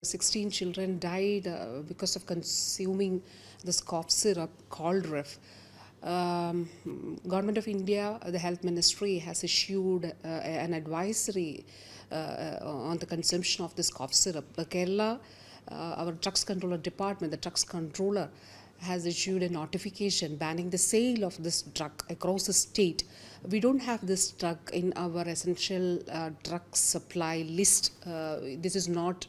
16 children died because of consuming this cough syrup, Coldrif. Government of India, the Health Ministry has issued an advisory on the consumption of this cough syrup. Kerala, our drugs controller department, the drugs controller, has issued a notification banning the sale of this drug across the state. We don't have this drug in our essential drug supply list. This is not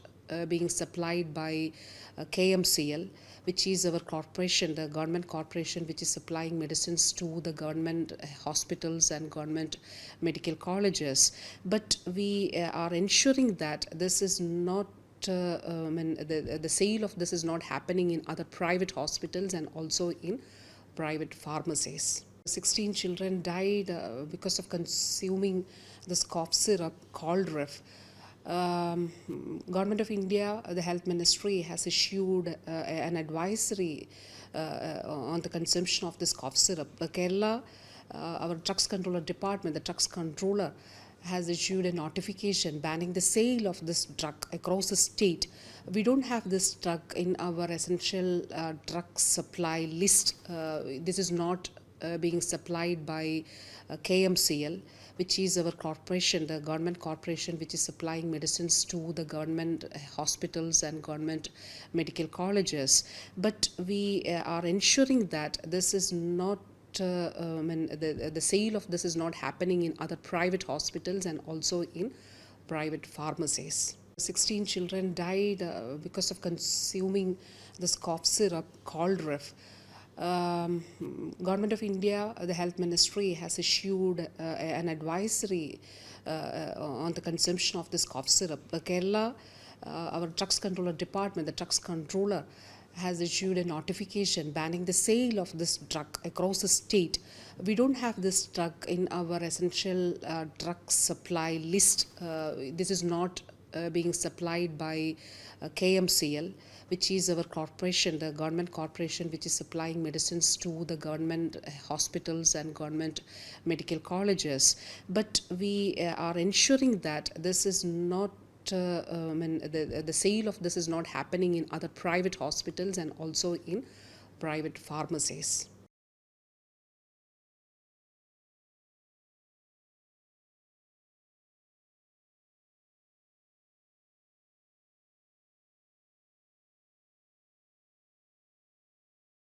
being supplied by KMCL, which is our corporation, the government corporation which is supplying medicines to the government hospitals and government medical colleges. But we are ensuring that this is not the sale of this is not happening in other private hospitals and also in private pharmacies. 16 children died because of consuming this cough syrup, Coldrif. Government of India, the Health Ministry has issued an advisory on the consumption of this cough syrup. Kerala, our drugs controller department, the drugs controller, has issued a notification banning the sale of this drug across the state. We don't have this drug in our essential drug supply list. This is not being supplied by KMCL, which is our corporation, the government corporation which is supplying medicines to the government hospitals and government medical colleges. But we are ensuring that this is not the sale of this is not happening in other private hospitals and also in private pharmacies. 16 children died because of consuming this cough syrup, Coldrif. Government of India, the Health Ministry has issued an advisory on the consumption of this cough syrup. Kerala, our drugs controller department, the drugs controller, has issued a notification banning the sale of this drug across the state. We don't have this drug in our essential drug supply list. This is not being supplied by KMCL, which is our corporation, the government corporation which is supplying medicines to the government hospitals and government medical colleges. But we are ensuring that this is not the sale of this is not happening in other private hospitals and also in private pharmacies.